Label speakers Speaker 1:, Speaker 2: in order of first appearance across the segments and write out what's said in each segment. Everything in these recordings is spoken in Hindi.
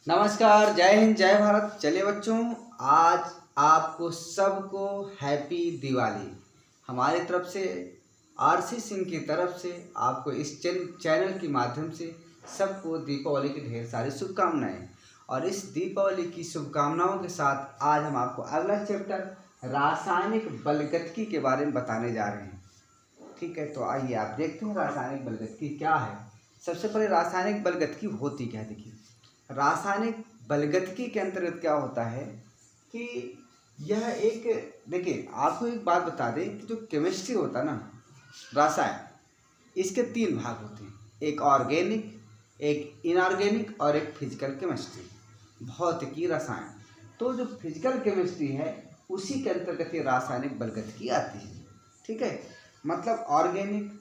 Speaker 1: नमस्कार, जय हिंद, जय भारत। चलिए बच्चों, आज आपको सबको हैप्पी दिवाली। हमारी तरफ से, आरसी सिंह की तरफ से आपको इस चैनल के माध्यम से सबको दीपावली की ढेर सारी शुभकामनाएं। और इस दीपावली की शुभकामनाओं के साथ आज हम आपको अगला चैप्टर रासायनिक बलगतकी के बारे में बताने जा रहे हैं। ठीक है, तो आइए आप देखते हैं रासायनिक बलगतकी क्या है। सबसे पहले रासायनिक बलगतकी होती क्या है। देखिए, रासायनिक बलगतकी के अंतर्गत क्या होता है कि यह एक, देखिए आपको एक बात बता दें कि जो केमिस्ट्री होता है ना, रसायन, इसके तीन भाग होते हैं। एक ऑर्गेनिक, एक इनऑर्गेनिक और एक फिजिकल केमिस्ट्री, भौतिकी रसायन। तो जो फिजिकल केमिस्ट्री है उसी के अंतर्गत ये रासायनिक बलगतकी आती है। ठीक है, मतलब ऑर्गेनिक,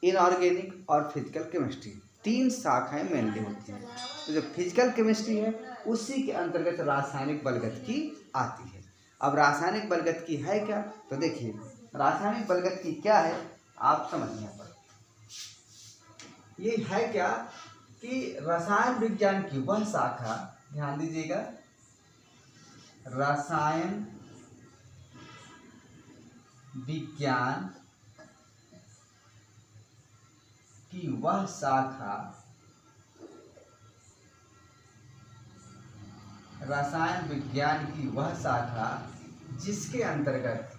Speaker 1: इनऑर्गेनिक और फिजिकल केमिस्ट्री तीन शाखाएं मेनली होती हैं। तो जो फिजिकल केमिस्ट्री है उसी के अंतर्गत रासायनिक बलगतकी आती है। अब रासायनिक बलगतकी है क्या, तो देखिए रासायनिक बलगतकी क्या है आप समझिए। यहाँ पर ये है क्या कि रसायन विज्ञान की वह शाखा, ध्यान दीजिएगा, रसायन विज्ञान की वह शाखा, रसायन विज्ञान की वह शाखा जिसके अंतर्गत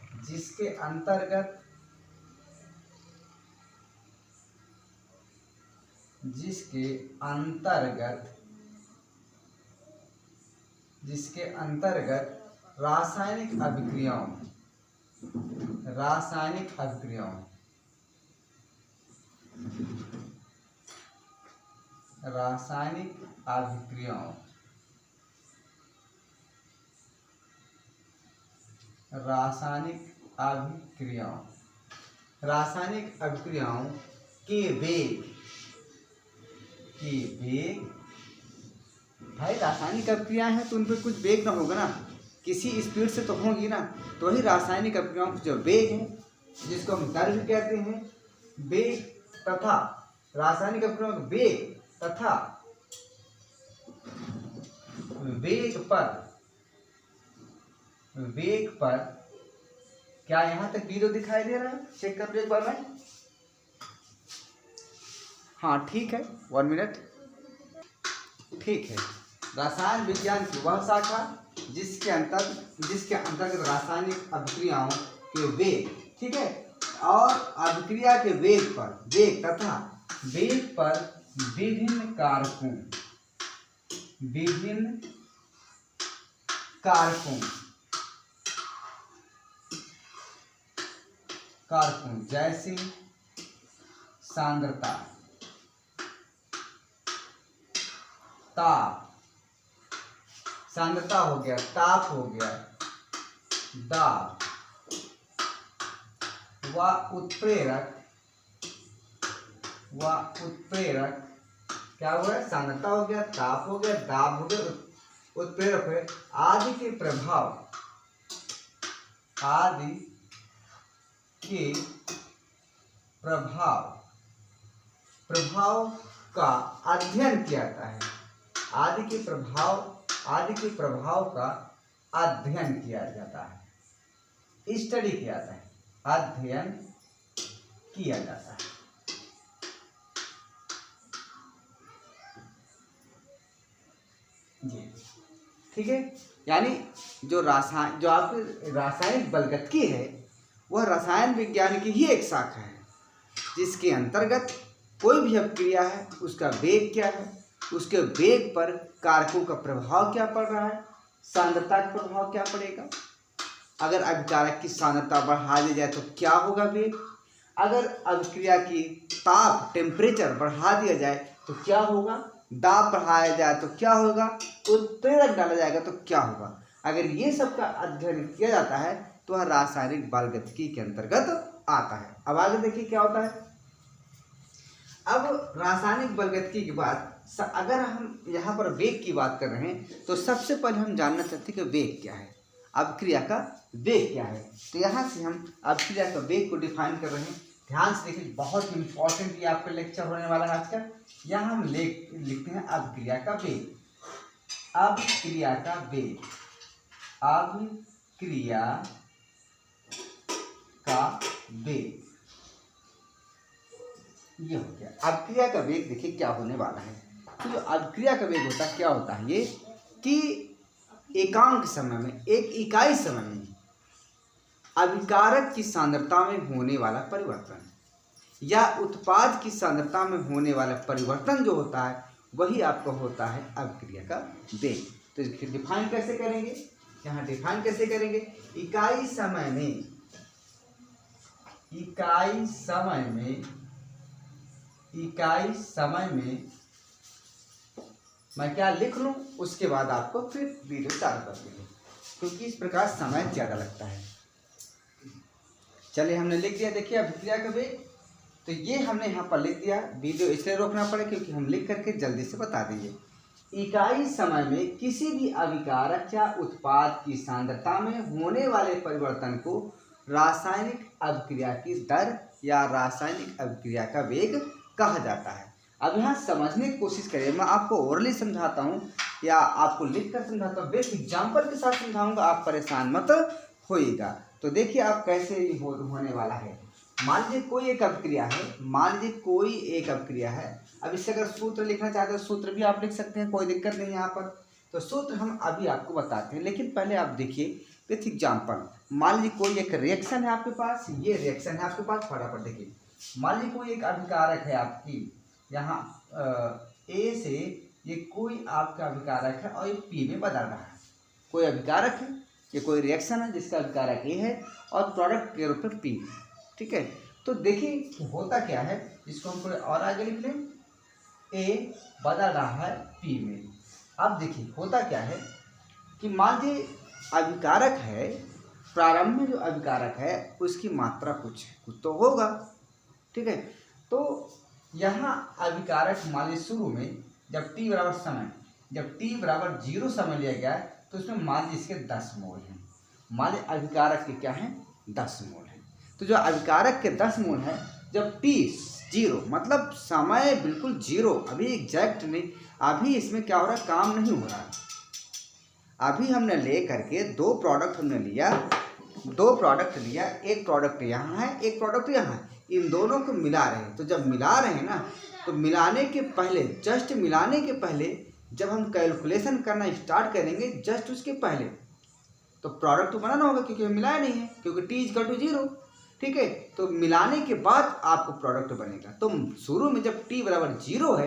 Speaker 1: रासायनिक अभिक्रियाओं के वेग भाई, रासायनिक अभिक्रियाएं हैं तो उन पर कुछ वेग ना होगा ना, किसी स्पीड से तो होगी ना। तो वही रासायनिक अभिक्रियाओं के जो वेग है, जिसको हम दर भी कहते हैं, वेग तथा रासायनिक अभिक्रियाओं के वेग तथा वेग पर क्या यहां तक वीडियो दिखाई दे रहा है? चेक कर लो एक बार में। हाँ ठीक है, 1 मिनट। ठीक है, रसायन विज्ञान की वह शाखा जिसके अंतर्गत रासायनिक अभिक्रियाओं के वेग, ठीक है, और अभिक्रिया के वेग तथा वेग पर विभिन्न कारकों जैसे सांद्रता, ताप, सांद्रता हो गया, ताप हो गया, दाब व उत्प्रेरक क्या हुआ? सांद्रता हो गया, ताप हो गया, दाब हो गया, उत्प्रेरक है आदि के प्रभाव का अध्ययन किया जाता है। आदि के प्रभाव का अध्ययन किया जाता है, स्टडी किया जाता है, अध्ययन किया जाता है। जी ठीक है, यानी जो आपकी रासायनिक बलगतकी है वह रसायन विज्ञान की ही एक शाखा है, जिसके अंतर्गत कोई भी अभिक्रिया है उसका वेग क्या है, उसके वेग पर कारकों का प्रभाव क्या पड़ रहा है, सांद्रता का प्रभाव क्या पड़ेगा, अगर अभिकारक की सांद्रता बढ़ा दी जाए तो क्या होगा वेग, अगर अभिक्रिया की ताप टेम्परेचर बढ़ा दिया जाए तो क्या होगा, दाब बढ़ाया जाए तो क्या होगा, उत्प्रेरक डाला जाएगा तो क्या होगा। अगर ये सब का अध्ययन किया जाता है तो वह रासायनिक बलगतकी के अंतर्गत आता है। अब आगे देखिए क्या होता है। अब रासायनिक बलगतकी के बाद अगर हम यहाँ पर वेग की बात कर रहे हैं तो सबसे पहले हम जानना चाहते हैं कि वेग क्या है, अभिक्रिया का वेग क्या है। तो यहाँ से हम अभिक्रिया का वेग को डिफाइन कर रहे हैं। ध्यान से देखिए, बहुत इंपॉर्टेंट ये आपका लेक्चर होने वाला है आज का। यहाँ हम लिखते हैं अभिक्रिया का वेग। अभिक्रिया का वेग, अभिक्रिया का वेग, ये हो गया अभिक्रिया का वेग। देखिए क्या होने वाला है, तो जो अभिक्रिया का वेग होता है क्या होता है ये कि एकांक समय में, एक इकाई समय में अभिकारक की सांद्रता में होने वाला परिवर्तन या उत्पाद की सांद्रता में होने वाला परिवर्तन जो होता है वही आपका होता है अभिक्रिया का वेग। तो इसको डिफाइन कैसे करेंगे, यहाँ डिफाइन कैसे करेंगे, इकाई समय में, इकाई समय में, इकाई समय में मैं क्या लिख लूँ, उसके बाद आपको फिर वीडियो चालू कर देंगे क्योंकि इस प्रकार समय ज़्यादा लगता है। चलिए हमने लिख दिया, देखिए अभिक्रिया का वेग, तो ये हमने यहाँ पर लिख दिया। वीडियो इसलिए रोकना पड़ा क्योंकि हम लिख करके जल्दी से बता देंगे। इकाई समय में किसी भी अभिकारक या उत्पाद की सांद्रता में होने वाले परिवर्तन को रासायनिक अभिक्रिया की दर या रासायनिक अभिक्रिया का वेग कहा जाता है। अब यहाँ समझने की कोशिश करिए, मैं आपको ओरली समझाता हूँ या आपको लिख कर समझाता हूँ, बेस्ट एग्जाम्पल के साथ समझाऊंगा, आप परेशान मत होइएगा। तो देखिए आप कैसे होने वाला है। मान लीजिए कोई एक अभिक्रिया है, मान लीजिए कोई एक अभिक्रिया है। अब इससे अगर सूत्र लिखना चाहते हो सूत्र भी आप लिख सकते हैं, कोई दिक्कत नहीं है यहाँ पर। तो सूत्र हम अभी आपको बताते हैं, लेकिन पहले आप देखिए विथ एग्जाम्पल। मान लीजिए कोई एक रिएक्शन है आपके पास, ये रिएक्शन है आपके पास, फटाफट देखिए। मान लीजिए कोई एक अभिकारक है आपकी यहाँ ए से, ये कोई आपका अभिकारक है और ये पी में बदल रहा है। कोई अभिकारक है, ये कोई रिएक्शन है जिसका अभिकारक ए है और प्रोडक्ट के रूप में पी, ठीक है। तो देखिए होता क्या है, इसको हम थोड़े और आगे लिख लें, ए बदल रहा है पी में। अब देखिए होता क्या है कि मान लीजिए अभिकारक है, प्रारंभ में जो अभिकारक है उसकी मात्रा कुछ तो होगा, ठीक है। तो यहाँ अभिकारक मान लीजिए शुरू में जब टी बराबर समय, जब टी बराबर 0 समय लिया गया तो उसमें मान लीजिए इसके 10 मोल हैं। मान लीजिए अभिकारक के क्या हैं, 10 मोल हैं। तो जो अभिकारक के 10 मोल हैं, जब टी 0 मतलब समय बिल्कुल 0, अभी एग्जैक्ट नहीं, अभी इसमें क्या हो रहा है, काम नहीं हो रहा है। अभी हमने ले करके दो प्रोडक्ट हमने लिया, दो प्रोडक्ट लिया, एक प्रोडक्ट यहाँ है, एक प्रोडक्ट यहाँ है, इन दोनों को मिला रहे हैं। तो जब मिला रहे हैं ना, तो मिलाने के पहले, जस्ट मिलाने के पहले जब हम कैलकुलेशन करना स्टार्ट करेंगे, जस्ट उसके पहले तो प्रोडक्ट तो बनाना होगा क्योंकि मिलाया नहीं है, क्योंकि टी इज इक्वल टू 0, ठीक है। तो मिलाने के बाद आपको प्रोडक्ट बनेगा। तो शुरू में जब टी बराबर 0 है,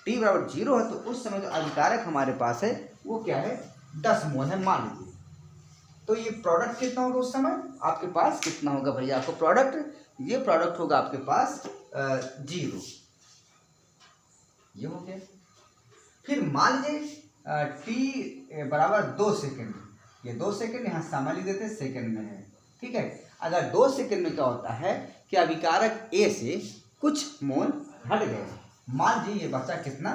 Speaker 1: टी बराबर 0 है, तो उस समय जो अभिकारक हमारे पास है वो क्या है, 10 मोल है मान लीजिए। तो ये प्रोडक्ट कितना होगा उस समय आपके पास, कितना होगा भैया आपको प्रोडक्ट, ये प्रोडक्ट होगा आपके पास 0, ये हो गया। फिर मान लीजिए टी बराबर 2 सेकेंड, ये 2 सेकेंड यहाँ समय लिख देते हैं, सेकेंड में है, ठीक है। अगर 2 सेकेंड में क्या होता है कि अभिकारक ए से कुछ मोल हट गए, मान लीजिए ये बचा कितना,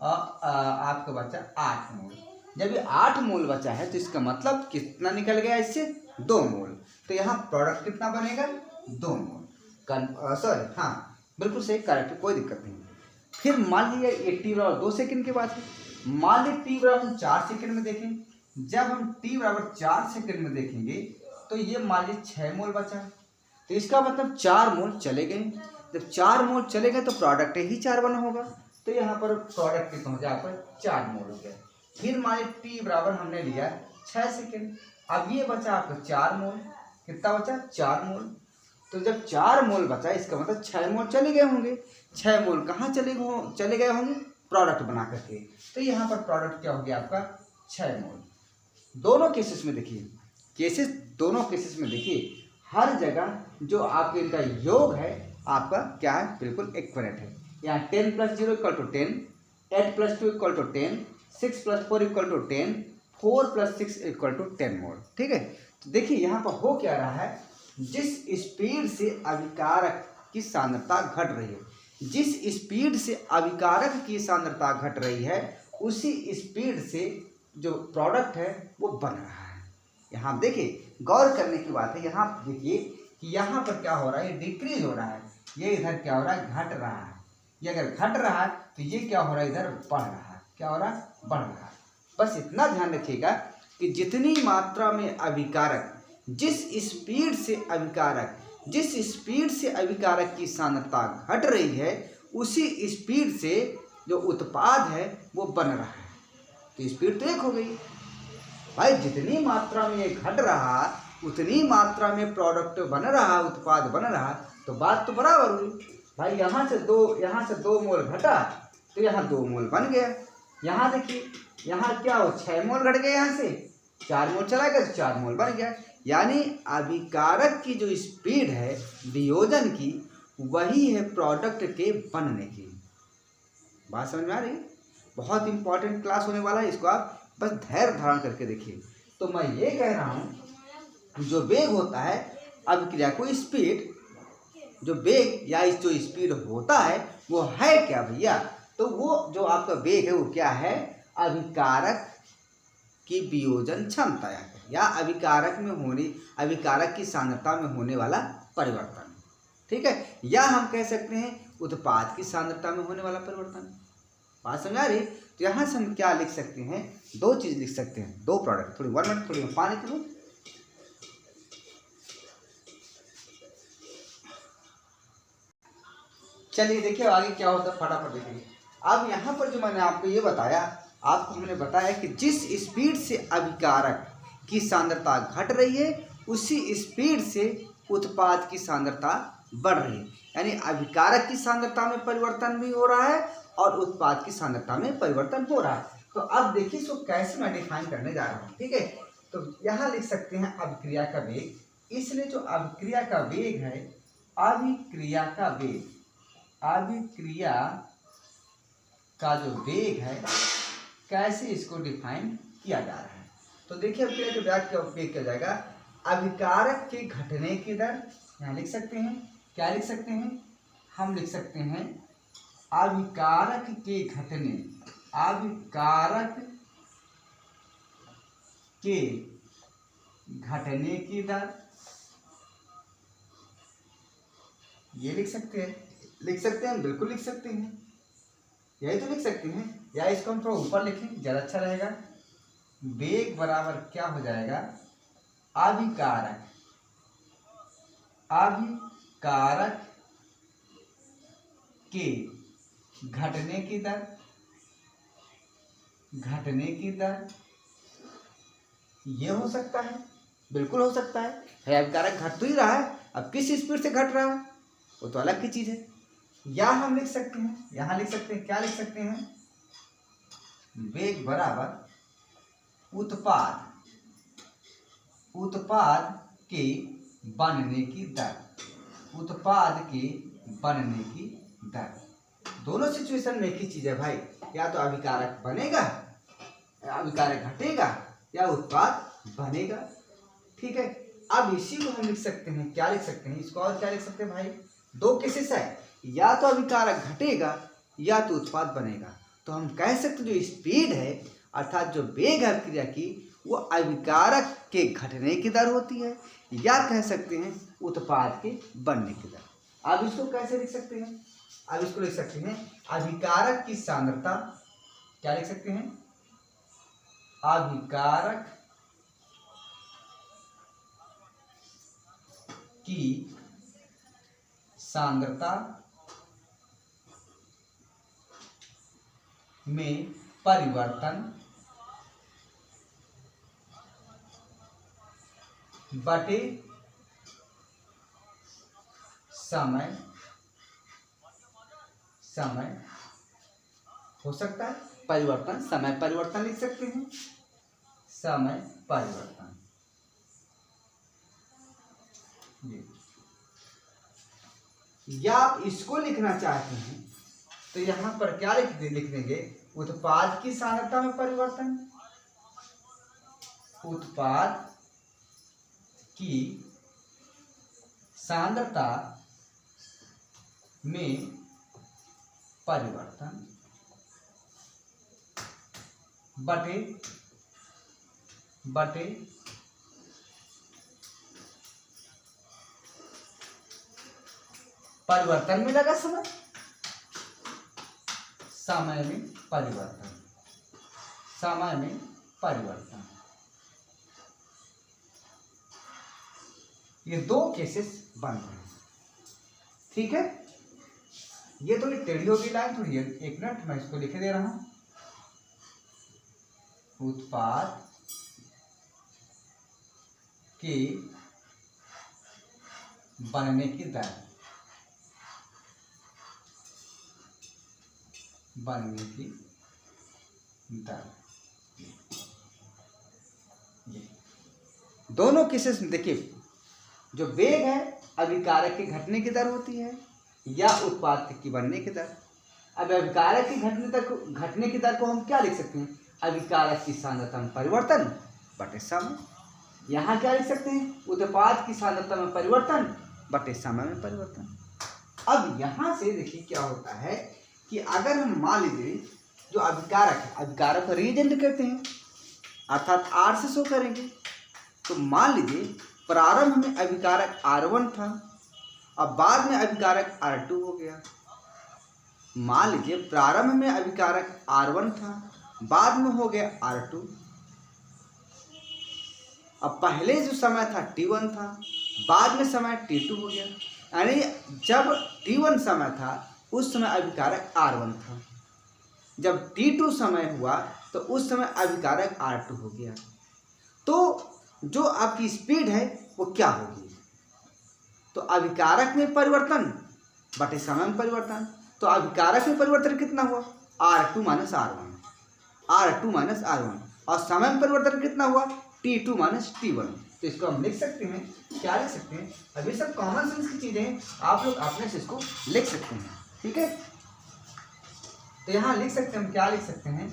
Speaker 1: आपका बचा 8 मोल। जब ये 8 मोल बचा है तो इसका मतलब कितना निकल गया इससे, 2 मोल। तो यहाँ प्रोडक्ट कितना बनेगा, 2 मोल। सॉरी, हाँ बिल्कुल सही, करेक्ट, कोई दिक्कत नहीं। फिर मान लीजिए ये टी बराबर 2 सेकेंड के बाद है, मान लीजिए टी बराबर हम 4 सेकेंड में देखें। जब हम टी बराबर 4 सेकेंड में देखेंगे तो ये मान लीजिए 6 मोल बचा है, तो इसका मतलब 4 मोल चले गए। जब 4 मोल चले गए तो प्रोडक्ट ही 4 बना होगा, तो यहाँ पर प्रोडक्ट कितना हो जाए, 4 मोल हो गया। फिर मान लीजिए टी बराबर हमने लिया 6 सेकेंड, अब ये बचा आपका 4 मोल, कितना बचा, 4 मोल। तो जब 4 मोल बचा इसका मतलब 6 मोल चले गए होंगे। 6 मोल कहाँ चले गए होंगे, प्रोडक्ट बना करके। तो यहाँ पर प्रोडक्ट क्या हो गया आपका, 6 मोल। दोनों केसेस में देखिए, दोनों केसेस में देखिए, हर जगह जो आपके इनका योग है आपका क्या है, बिल्कुल इक्वलेंट है। यहाँ 10 + 0 = 10, 8 + 2 = 10, 6 + 4 = 10, 4 + 6 = 10 मोल, ठीक है। तो देखिए यहाँ पर हो क्या रहा है, जिस स्पीड से अभिकारक की सांद्रता घट रही है, जिस स्पीड से अभिकारक की सांद्रता घट रही है, उसी स्पीड से जो प्रोडक्ट है वो बन रहा है। यहाँ देखिए गौर करने की बात है, यहाँ देखिए कि यहाँ पर क्या हो रहा है, ये डिक्रीज हो रहा है, ये इधर क्या हो रहा है, घट रहा है। ये अगर घट रहा है तो ये क्या हो रहा है, इधर बढ़ रहा है, क्या हो रहा है, बढ़ रहा है। बस इतना ध्यान रखिएगा कि जितनी मात्रा में अभिकारक, जिस स्पीड से अभिकारक की सांद्रता घट रही है, उसी स्पीड से जो उत्पाद है वो बन रहा है। तो स्पीड तो एक हो गई भाई, जितनी मात्रा में ये घट रहा उतनी मात्रा में प्रोडक्ट बन रहा, उत्पाद बन रहा, तो बात तो बराबर हुई भाई। यहाँ से 2 मोल घटा तो यहाँ 2 मोल बन गया। यहाँ देखिए, यहाँ क्या हो, 6 मोल घट गए, यहाँ से 4 मोल चला गया तो 4 मोल बन गया। यानी अभिकारक की जो स्पीड है वियोजन की, वही है प्रोडक्ट के बनने की। बात समझ में आ रही? बहुत इंपॉर्टेंट क्लास होने वाला है, इसको आप बस धैर्य धारण करके देखिए। तो मैं ये कह रहा हूँ, जो वेग होता है अभिक्रिया को स्पीड, जो वेग या जो स्पीड होता है वो है क्या भैया? तो वो जो आपका वेग है वो क्या है? अभिकारक की वियोजन क्षमता या अभिकारक की सांद्रता में होने वाला परिवर्तन, ठीक है। या हम कह सकते हैं उत्पाद की सांद्रता में होने वाला परिवर्तन। बात समझ आ रही? तो यहाँ से हम क्या लिख सकते हैं? 2 चीज लिख सकते हैं, 2 प्रोडक्ट। थोड़ी 1 मिनट, थोड़ी मैं पानी पीऊं। चलिए देखिए आगे क्या होता है, फटाफट देखिए। अब यहाँ पर जो मैंने आपको ये बताया, आपको हमने बताया कि जिस स्पीड से अभिकारक की सांद्रता घट रही है, उसी स्पीड से उत्पाद की सांद्रता बढ़ रही है। यानी अभिकारक की सांद्रता में परिवर्तन भी हो रहा है और उत्पाद की सांद्रता में परिवर्तन हो रहा है। तो अब देखिए इसको कैसे मैं डिफाइन करने जा रहा हूँ, ठीक है। तो यहाँ लिख सकते हैं अभिक्रिया का वेग। इसलिए जो अभिक्रिया का वेग है, अभिक्रिया का जो वेग है, कैसे इसको डिफाइन किया जा रहा है? तो देखिए अभिक्रिया के वेग का वेग क्या जाएगा? अभिकारक के घटने की दर, यहाँ लिख सकते हैं, क्या लिख सकते हैं? हम लिख सकते हैं अभिकारक के घटने की दर, ये लिख सकते हैं, बिल्कुल लिख सकते हैं, यही तो लिख सकते हैं। या इसको हम थोड़ा ऊपर लिखें, ज़्यादा अच्छा रहेगा। वेग बराबर क्या हो जाएगा? अभिकारक के घटने की दर, ये हो सकता है, बिल्कुल हो सकता है। अभिकारक घट तो ही रहा है, अब किस स्पीड से घट रहा है वो तो अलग की चीज है। या हम लिख सकते हैं, यहाँ लिख सकते हैं, क्या लिख सकते हैं? वेग बराबर उत्पाद के बनने की दर। दोनों सिचुएशन में एक ही चीज है भाई, या तो अभिकारक बनेगा, अभिकारक घटेगा, या उत्पाद बनेगा, ठीक है। अब इसी को हम लिख सकते हैं, क्या लिख सकते हैं इसको, और क्या लिख सकते हैं भाई? 2 केसेस है, या तो अभिकारक घटेगा या तो उत्पाद बनेगा। तो हम कह सकते जो स्पीड है अर्थात जो वेग है अभिक्रिया की, वो अभिकारक के घटने की दर होती है, या कह सकते हैं उत्पाद के बनने की दर। अब इसको कैसे लिख सकते हैं? अब इसको लिख सकते हैं अभिकारक की सांद्रता, क्या लिख सकते हैं? अभिकारक की सांद्रता में परिवर्तन बटे समय हो सकता है, परिवर्तन, समय परिवर्तन लिख सकते हैं, समय परिवर्तन। या आप इसको लिखना चाहते हैं तो यहां पर क्या लिख देंगे? उत्पाद की सांद्रता में परिवर्तन, उत्पाद की सांद्रता में परिवर्तन बटे परिवर्तन में लगा समय में परिवर्तन। समय में परिवर्तन। ये दो केसेस बन रहे हैं, ठीक है। ये थोड़ी टेढ़ी होगी लाइन, थोड़ी एक मिनट मैं इसको लिखे दे रहा हूं। उत्पाद के बनने की दर, बनने की दर, ये दोनों केसेस में देखिए, जो वेग है अभिकारक के घटने की दर होती है या उत्पाद की बनने की दर। अब अभिकारक की घटने की दर को हम क्या लिख सकते हैं? अभिकारक की सांद्रता में परिवर्तन बटे समय। यहाँ क्या लिख सकते हैं? उत्पाद की सांद्रता में परिवर्तन बटे समय में परिवर्तन। अब यहाँ से देखिए क्या होता है कि अगर हम मान लीजिए जो अभिकारक है, अभिकारक को रिएजेंट कहते हैं अर्थात R से शो करेंगे। तो मान लीजिए प्रारंभ में अभिकारक R1 था और बाद में अभिकारक R2 हो गया। मान लीजिए प्रारंभ में अभिकारक R1 था, बाद में हो गया R2। अब पहले जो समय था T1 था, बाद में समय T2 हो गया। यानी जब T1 समय था उस समय अभिकारक R1 था, जब T2 समय हुआ तो उस समय अभिकारक R2 हो गया। तो जो आपकी स्पीड है वो क्या होगी? तो अभिकारक में परिवर्तन बटे समय में परिवर्तन। तो अभिकारक में परिवर्तन कितना हुआ? R2 minus R1, R2 minus R1। और समय में परिवर्तन कितना हुआ? T2 minus T1। तो इसको हम लिख सकते हैं, क्या लिख सकते हैं? अभी सब कॉमन सेंस की चीज़ें हैं, आप लोग अपने से इसको लिख सकते हैं, ठीक है। तो यहाँ लिख सकते हैं, हम क्या लिख सकते हैं?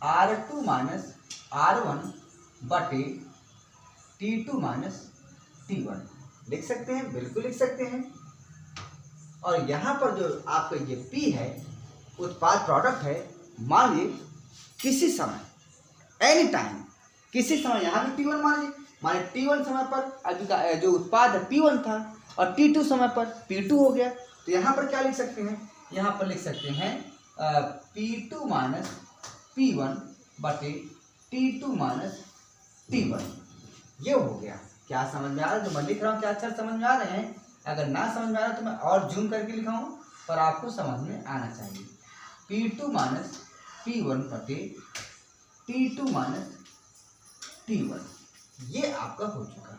Speaker 1: R2 माइनस R1 बटे T2 माइनस T1 लिख सकते हैं, बिल्कुल लिख सकते हैं। और यहाँ पर जो आपका ये P है, उत्पाद प्रोडक्ट है, मान लीजिए किसी समय एनी टाइम, किसी समय, यहाँ भी T1 मान लीजिए, माने T1 समय पर जो उत्पाद है P1 था और T2 समय पर P2 हो गया। तो यहाँ पर क्या लिख सकते हैं? यहाँ पर लिख सकते हैं P2 माइनस P1 बटे T2 माइनस T1। ये हो गया। क्या समझ में आ रहा है? जो मैं लिख रहा हूँ क्या अक्षर समझ में आ रहे हैं? अगर ना समझ में आ रहा तो मैं और जूम करके लिखा हूँ, पर आपको समझ में आना चाहिए। P2 माइनस P1 बटे T2 माइनस T1, ये आपका हो चुका,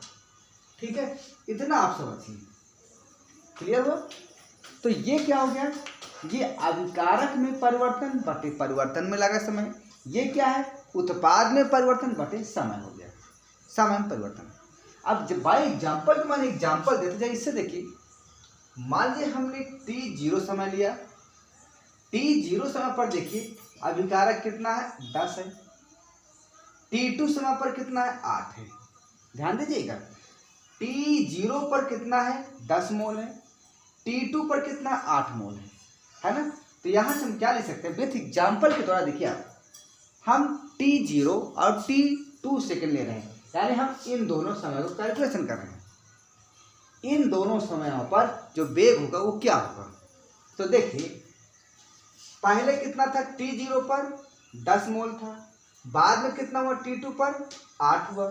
Speaker 1: ठीक है। इतना आप समझिए, क्लियर हुआ? तो ये क्या हो गया? ये अभिकारक में परिवर्तन बटे परिवर्तन में लगा समय। ये क्या है? उत्पाद में परिवर्तन बटे समय हो गया, समय में परिवर्तन। अब जब बाई एग्जाम्पल तो मैंने एग्जाम्पल देते जाए, इससे देखिए, मान लीजिए हमने T0 समय लिया। T0 समय पर देखिए अभिकारक कितना है? 10 है। T2 समय पर कितना है? 8 है। ध्यान दीजिएगा, T0 पर कितना है? 10 मोल है। T2 पर कितना? 8 मोल है ना। तो यहाँ से हम क्या ले सकते हैं? विथ एग्जाम्पल के द्वारा देखिए आप, हम T0 और T2 सेकेंड ले रहे हैं, यानी हम इन दोनों समय को कैलकुलेशन कर रहे हैं। इन दोनों समयों पर जो वेग होगा वो क्या होगा? तो देखिए पहले कितना था? T0 पर 10 मोल था, बाद में कितना हुआ? T2 पर 8 हुआ।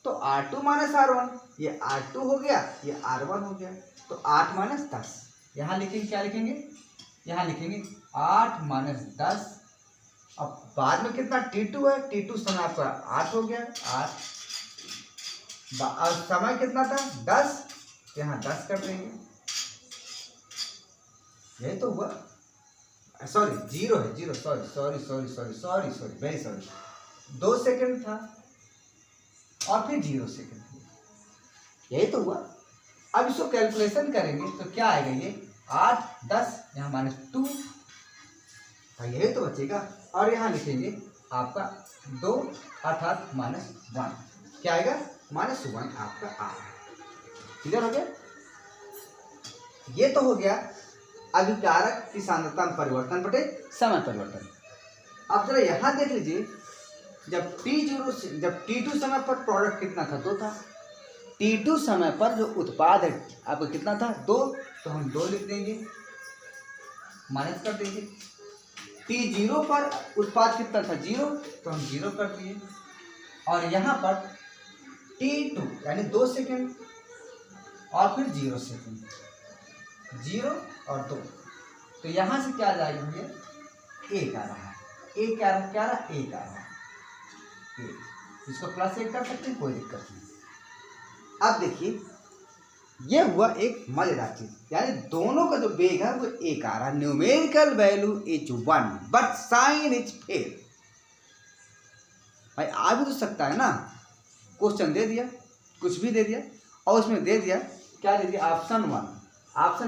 Speaker 1: तो R2 माइनस R1, ये R2 हो गया, ये R1 हो गया। तो 8 माइनस 10, यहाँ लिखेंगे, क्या लिखेंगे? यहाँ लिखेंगे 8 माइनस 10। अब बाद में कितना? T2 है, T2 समय आपका 8 हो गया, 8। और समय कितना था? 10, यहाँ 10 कर देंगे, यही तो हुआ। सॉरी 0 है, 0, सॉरी, वेरी सॉरी। 2 सेकंड था और फिर 0 सेकंड, यही तो हुआ। अब इसको कैलकुलेशन करेंगे तो क्या आएगा? ये 8, 10, यहाँ माइनस 2, यही तो बचेगा। और यहाँ लिखेंगे आपका 2 अर्थात माइनस 1, क्या आएगा? माइनस 1 आपका आ रहा है। क्लियर हो गया? ये तो हो गया अभिकारक की सांद्रता में परिवर्तन बटे समय परिवर्तन। अब जरा यहाँ देख लीजिए, जब T2 समय पर प्रोडक्ट कितना था? 2 था। T2 समय पर जो उत्पाद है आपको कितना था? 2। तो हम 2 लिख देंगे, माइनस कर देंगे। t0 पर उत्पाद कितना था 0, तो हम 0 कर दिए। और यहाँ पर t2 यानी 2 सेकेंड और फिर 0 सेकेंड, 0 और 2, तो यहाँ से क्या आ जाएगा भैया 1 आ रहा है। 1 क्या आ रहा है 1 आ रहा है, 1। इसको +1 कर सकते हैं, कोई दिक्कत नहीं। अब देखिए ये हुआ एक मजेदार चीज, यानी दोनों का जो वेग है वो 1 आ रहा है। Numerical value is 1 but sign is fail. भाई आ भी तो सकता है ना, क्वेश्चन दे दिया, कुछ भी दे दिया, और उसमें दे दिया क्या दे दिया, ऑप्शन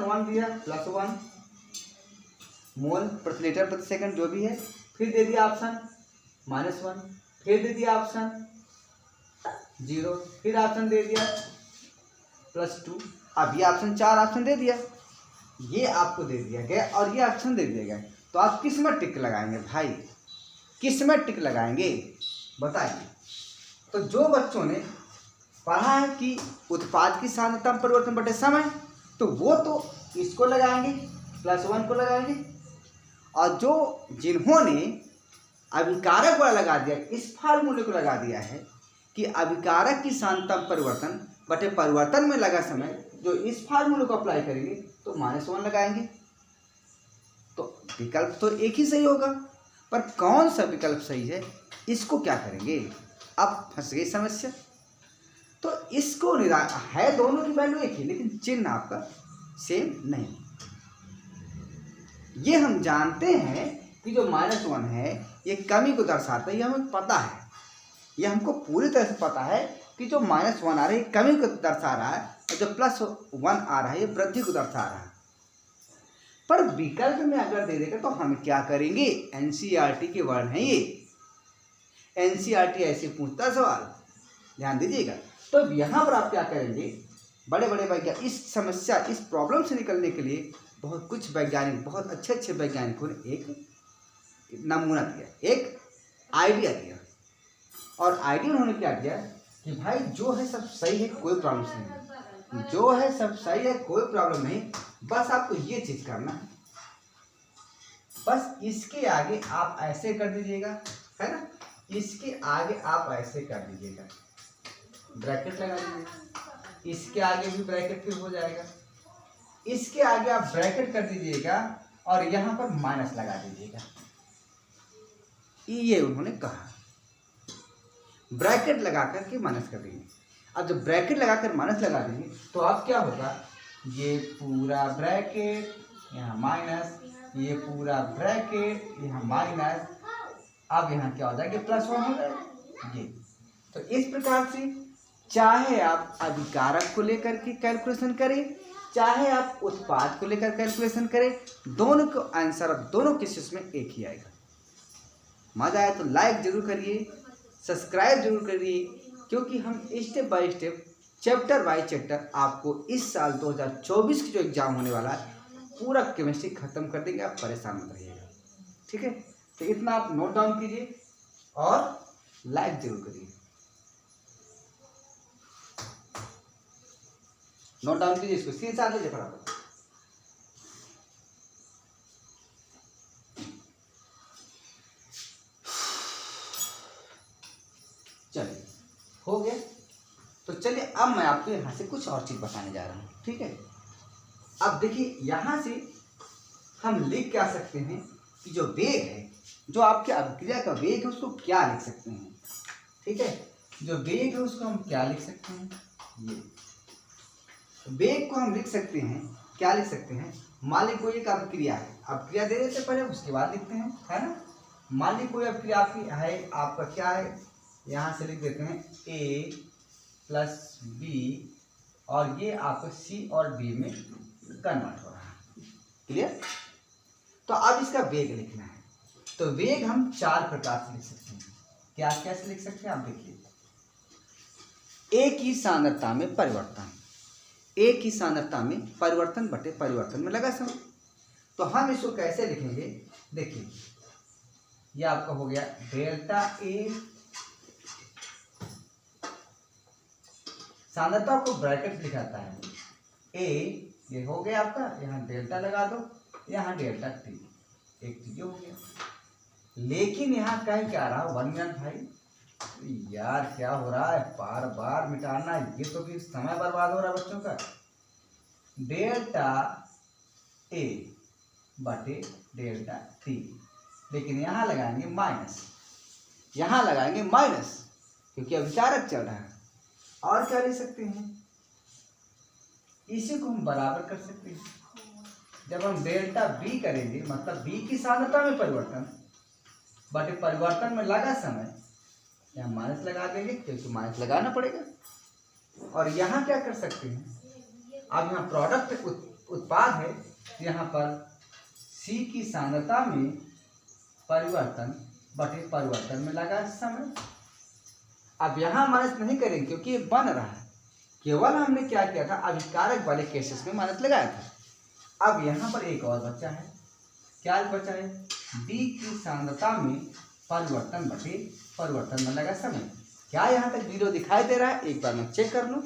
Speaker 1: 1 दिया +1 मोल प्रति लीटर प्रति सेकंड जो भी है। फिर दे दिया ऑप्शन -1, फिर दे दिया ऑप्शन 0, फिर ऑप्शन दे दिया +2। अब ये ऑप्शन 4 ऑप्शन दे दिया, ये आपको दे दिया गया और ये ऑप्शन दे दिया गया। तो आप किस में टिक लगाएंगे भाई, किस में टिक लगाएंगे बताइए। तो जो बच्चों ने पढ़ा है कि उत्पाद की सांद्रता में परिवर्तन बटे समय, तो वो तो इसको लगाएंगे +1 को लगाएंगे। और जो जिन्होंने अभिकारक वाला लगा दिया, इस फार्मूले को लगा दिया है कि अभिकारक की सांद्रता में परिवर्तन बटे परिवर्तन में लगा समय, जो इस फार्मूले को अप्लाई करेंगे तो -1 लगाएंगे। तो विकल्प तो एक ही सही होगा, पर कौन सा विकल्प सही है इसको क्या करेंगे, अब फंस गई समस्या। तो इसको है दोनों की वैल्यू एक ही, लेकिन चिन्ह आपका सेम नहीं। ये हम जानते हैं कि जो -1 है ये कमी को दर्शाता है, ये हमें पता है, ये हमको पूरी तरह से पता है कि जो -1 आ रहा है ये कमी को दर्शा रहा है, और जो +1 आ रहा है ये वृद्धि को दर्शा रहा है। पर विकल्प में अगर दे देगा तो हम क्या करेंगे, एनसीईआरटी के वर्ड हैं ये, एनसीईआरटी ऐसे पूछता सवाल, ध्यान दीजिएगा। तो यहाँ पर आप क्या करेंगे, बड़े बड़े वैज्ञानिक इस समस्या इस प्रॉब्लम से निकलने के लिए बहुत कुछ वैज्ञानिक, बहुत अच्छे वैज्ञानिकों ने एक नमूना दिया, एक आइडिया दिया। और आइडिया उन्होंने क्या दिया कि भाई जो है सब सही है, कोई प्रॉब्लम नहीं, जो है सब सही है, कोई प्रॉब्लम नहीं, बस आपको ये चीज करना है, बस इसके आगे आप ऐसे कर दीजिएगा, है ना, इसके आगे आप ऐसे कर दीजिएगा, ब्रैकेट लगा दीजिएगा, इसके आगे भी ब्रैकेट फिर हो जाएगा, इसके आगे आप ब्रैकेट कर दीजिएगा और यहाँ पर माइनस लगा दीजिएगा। ये उन्होंने कहा, ब्रैकेट लगा करके माइनस कर देंगे। अब जब ब्रैकेट लगाकर माइनस लगा देंगे तो अब क्या होगा, ये पूरा ब्रैकेट यहाँ माइनस, ये पूरा ब्रैकेट यहाँ माइनस, अब यहाँ क्या हो जाएगा +1 हो जाएगा ये। तो इस प्रकार से चाहे आप अभिकारक को लेकर के कैलकुलेशन करें, चाहे आप उत्पाद को लेकर कैलकुलेशन करें, दोनों को आंसर दोनों केसेस में एक ही आएगा। मजा आया तो लाइक जरूर करिए, सब्सक्राइब जरूर करिए, क्योंकि हम step by step, chapter by chapter आपको इस साल 2024 की जो एग्जाम होने वाला है पूरा केमिस्ट्री खत्म कर देंगे, आप परेशान मत रहिएगा, ठीक है। तो इतना आप नोट डाउन कीजिए और लाइक जरूर करिए, नोट डाउन कीजिए, इसको स्क्रीन शॉट लीजिए फटाफट। चलिए हो गया। तो चलिए अब मैं आपको यहाँ से कुछ और चीज़ बताने जा रहा हूँ, ठीक है। अब देखिए यहाँ से हम लिख क्या सकते हैं कि जो वेग है, जो आपके अभिक्रिया का वेग है उसको क्या लिख सकते हैं, ठीक है। जो वेग है उसको हम क्या लिख सकते हैं, ये वेग को हम लिख सकते हैं, क्या लिख सकते हैं, मान ली कोई एक अभिक्रिया है, अभिक्रिया दे देते पहले उसके बाद लिखते हैं, है ना। मान ली कोई अभिक्रिया आपकी है, आपका क्या है, यहाँ से लिख देते हैं A + B और ये आपको C और B में कन्वर्ट हो रहा है, क्लियर। तो अब इसका वेग लिखना है, तो वेग हम 4 प्रकार से लिख सकते हैं। क्या कैसे लिख सकते हैं आप देखिए, एक ही सांद्रता में परिवर्तन, एक ही सांद्रता में परिवर्तन बटे परिवर्तन में लगा समय। तो हम इसको कैसे लिखेंगे, देखिए ये आपका हो गया ΔA, सांद्रता को ब्रैकेट लिखाता है A, ये हो गया आपका, यहाँ डेल्टा लगा दो, यहाँ ΔT, एक चीज हो गया। लेकिन यहाँ कहीं क्या रहा 1 मिनट भाई, यार क्या हो रहा है, बार बार मिटाना, ये तो फिर समय बर्बाद हो रहा है बच्चों का। डेल्टा ए बटे डेल्टा टी, लेकिन यहाँ लगाएंगे माइनस, यहाँ लगाएंगे माइनस क्योंकि अभिकारक चल रहा है। और क्या ले सकते हैं, इसी को हम बराबर कर सकते हैं। जब हम डेल्टा बी करेंगे मतलब बी की सांद्रता में परिवर्तन बटे परिवर्तन में लगा समय, यहाँ माइनस लगा देंगे क्योंकि माइनस लगाना पड़ेगा। और यहाँ क्या कर सकते हैं, अब यहाँ प्रोडक्ट उत्पाद है, यहाँ पर C की सांद्रता में परिवर्तन बटे परिवर्तन में लगा समय। अब यहाँ माइनस नहीं करेंगे क्योंकि ये बन रहा है, केवल हमने क्या किया था, अभिकारक वाले केसेस में माइनस लगाया था। अब यहाँ पर एक और बचा है, क्या बचा है, D की सांद्रता में परिवर्तन बटे परिवर्तन में लगा समय। क्या यहाँ तक वीडियो दिखाई दे रहा है, एक बार मैं चेक कर लूँ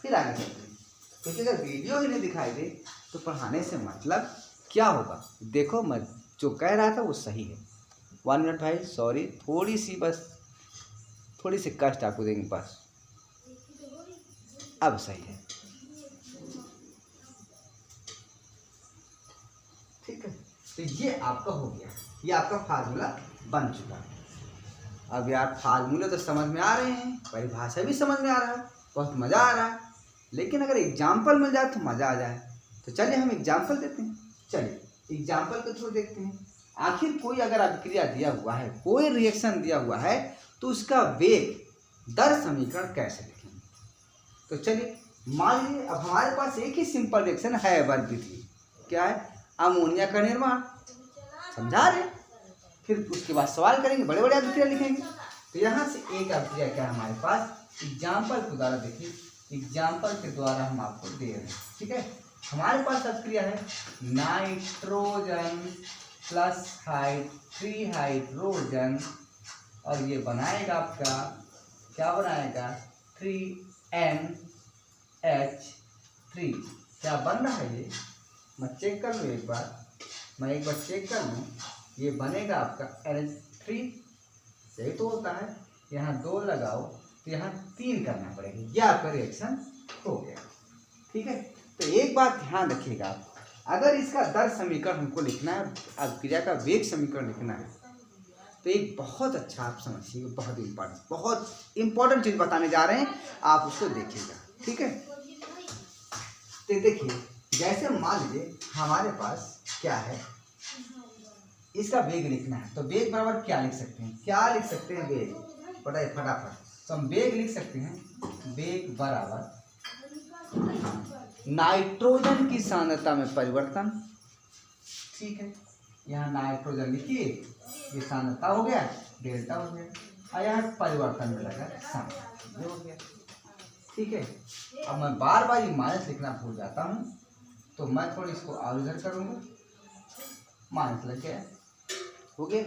Speaker 1: फिर आगे चलते हैं, क्योंकि अगर वीडियो ही नहीं दिखाई दे तो पढ़ाने से मतलब क्या होगा। देखो मैं जो कह रहा था वो सही है। 1 मिनट भाई, सॉरी, थोड़ी सी कष्ट आपको देंगे बस, अब सही है, ठीक है। तो ये आपका हो गया, ये आपका फार्मूला बन चुका है। अब यार फार्मूले तो समझ में आ रहे हैं, परिभाषा भी समझ में आ रहा है, बहुत मज़ा आ रहा है, लेकिन अगर एग्जाम्पल मिल जाए तो मज़ा आ जाए। तो चलिए हम एग्जाम्पल देते हैं, चलिए एग्जाम्पल के थ्रू देखते हैं। आखिर कोई अगर अभिक्रिया दिया हुआ है, कोई रिएक्शन दिया हुआ है, तो उसका वेग दर समीकरण कैसे लिखेंगे। तो चलिए मान लीजिए अब हमारे पास एक ही सिंपल रिएक्शन है, वर्ग विधि, क्या है, अमोनिया का निर्माण, समझा रहे। फिर उसके बाद सवाल करेंगे, बड़े बड़े अभिक्रिया लिखेंगे। तो यहाँ से एक अभिक्रिया क्या है हमारे पास, एग्जाम्पल के द्वारा देखिए, एग्जाम्पल के द्वारा हम आपको दे रहे हैं, ठीक है। हमारे पास अभिक्रिया है नाइट्रोजन प्लस 3 हाइड्रोजन, और ये बनाएगा आपका, क्या बनाएगा, 3NH3। क्या बन रहा है ये, मैं चेक कर लूँ एक बार, चेक कर लूँ, ये बनेगा आपका NH3, सही तो होता है। यहाँ 2 लगाओ तो यहाँ 3 करना पड़ेगा, यह आपका रिएक्शन हो गया, ठीक है। तो एक बात ध्यान रखिएगा, अगर इसका दर समीकरण हमको लिखना है, अभिक्रिया का वेग समीकरण लिखना है, तो एक बहुत अच्छा आप समझिए, बहुत इंपॉर्टेंट चीज़ बताने जा रहे हैं, आप उसको देखिएगा, ठीक है। तो देखिए, जैसे मान लीजिए हमारे पास क्या है, इसका वेग लिखना है, तो वेग बराबर क्या लिख सकते हैं, वेग, बताइए फटाफट। तो हम वेग लिख सकते हैं, वेग बराबर नाइट्रोजन की सांद्रता में परिवर्तन, ठीक है। यहाँ नाइट्रोजन लिखिए, ये सांद्रता हो गया, डेल्टा हो गया, और यहाँ परिवर्तन में लगा समय, ये हो गया, ठीक है। अब मैं बार बार ये माइनस लिखना भूल जाता हूँ, तो मैं थोड़ी इसको और इधर करूँगा, माइनस लग गया, हो गया।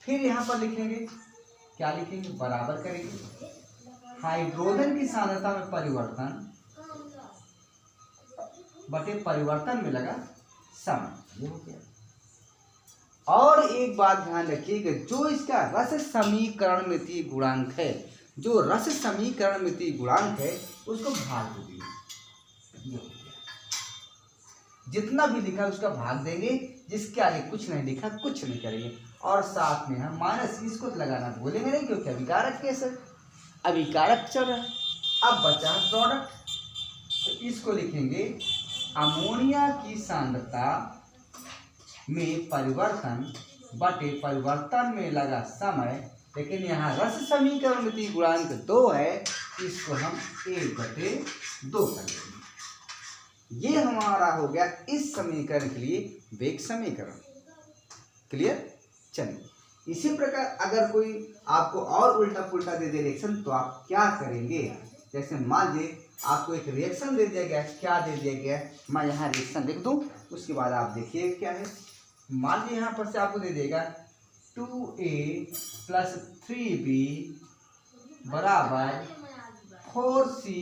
Speaker 1: फिर यहाँ पर लिखेंगे, क्या लिखेंगे, बराबर करेंगे हाइड्रोजन की सांद्रता में परिवर्तन बटे परिवर्तन में लगा समय, ये हो गया। और एक बात ध्यान रखिए कि जो इसका रस समीकरण मिति गुणांक है, उसको भाग दीजिए, जितना भी लिखा उसका भाग देंगे, जिसके आगे कुछ नहीं लिखा कुछ नहीं करेंगे। और साथ में हम माइनस इसको लगाना भूलेंगे नहीं, क्योंकि अभिकारक केस है, अभिकारक चल रहा है। अब बचा प्रोडक्ट, तो इसको लिखेंगे अमोनिया की सांद्रता में परिवर्तन बटे परिवर्तन में लगा समय, लेकिन यहाँ रस समीकरण मिति गुणांक 2 है, इसको हम 1/2 कर लेंगे। ये हमारा हो गया इस समीकरण के लिए वेग समीकरण, क्लियर। चलिए इसी प्रकार अगर कोई आपको और उल्टा पुल्टा दे दे रिएक्शन, तो आप क्या करेंगे, जैसे मान लीजिए आपको एक रिएक्शन दे दिया गया, क्या दे दिया गया, मैं यहाँ रिएक्शन लिख दूँ, उसके बाद आप देखिए क्या है। मान लीजिए यहाँ पर से आपको दे देगा 2A + 3B बराबर 4C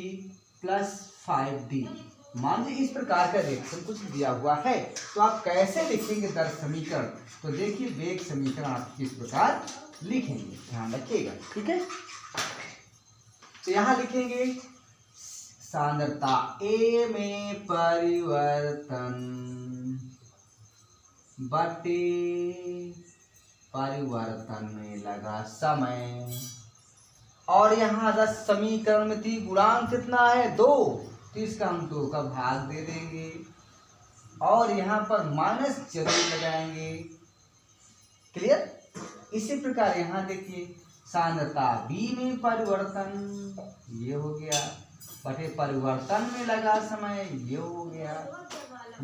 Speaker 1: + 5D, मान लीजिए इस प्रकार का रिएक्शन कुछ दिया हुआ है, तो आप कैसे लिखेंगे दर समीकरण? तो देखिए वेग समीकरण आप किस प्रकार लिखेंगे, ध्यान रखिएगा, ठीक है। तो यहाँ लिखेंगे सांद्रता ए में परिवर्तन बटे परिवर्तन में लगा समय, और यहाँ रस समीकरण में थी गुणांक कितना है 2, तो इसका हम 2 का भाग दे देंगे, और यहाँ पर माइनस जरूर लगाएंगे। क्लियर? इसी प्रकार यहाँ देखिए सांद्रता बी में परिवर्तन, ये हो गया, बटे परिवर्तन में लगा समय, ये हो गया।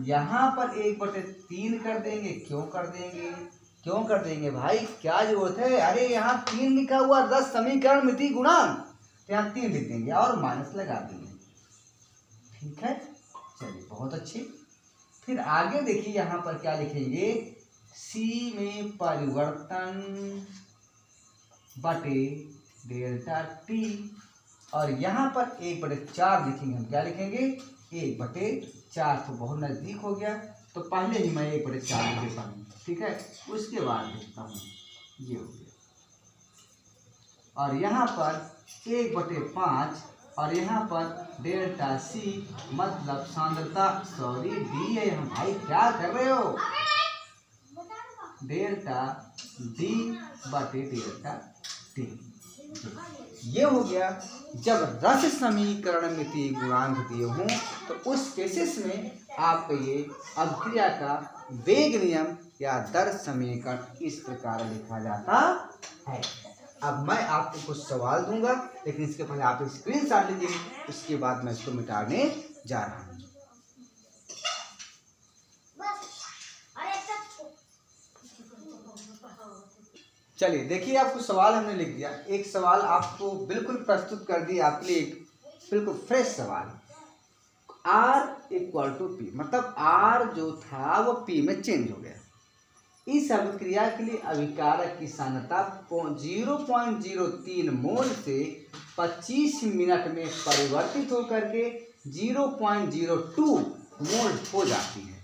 Speaker 1: यहाँ पर 1/3 कर देंगे। क्यों कर देंगे? क्यों कर देंगे भाई, क्या जरूरत है? अरे यहाँ 3 लिखा हुआ, रस समीकरण में थी गुणांक, तो यहाँ 3 लिख देंगे और माइनस लगा देंगे, ठीक है। चलिए बहुत अच्छे। फिर आगे देखिए यहाँ पर क्या लिखेंगे, सी में परिवर्तन बटे डेल्टा टी, और यहाँ पर 1/4 लिखेंगे। हम क्या लिखेंगे 1/4, तो बहुत नजदीक हो गया, तो पहले ही मैं 1/4 लिख देता हूँ, ठीक है। उसके बाद लिखता हूँ, ये हो गया, और यहाँ पर 1/5, और यहाँ पर डेल्टा सी मतलब सांद्रता, सॉरी डी है हम, भाई क्या कर रहे हो, डेल्टा डी बटे डेल्टा टी, ये हो गया। जब रस समीकरण में थी गुणांक दिए हों, तो उस केसेस में आपको ये अभिक्रिया का वेग नियम या दर समीकरण इस प्रकार लिखा जाता है। अब मैं आपको कुछ सवाल दूंगा, लेकिन इसके पहले आप स्क्रीनशॉट लीजिए, उसके बाद मैं इसको मिटाने जा रहा हूँ। चलिए देखिए, आपको सवाल हमने लिख दिया। एक सवाल आपको बिल्कुल प्रस्तुत कर दिया आपके लिए, एक बिल्कुल फ्रेश सवाल। R इक्वल टू पी, मतलब R जो था वो P में चेंज हो गया। इस अभिक्रिया के लिए अभिकारक की सांद्रता 0.03 मोल से 25 मिनट में परिवर्तित होकर के 0.02 मोल हो जाती है।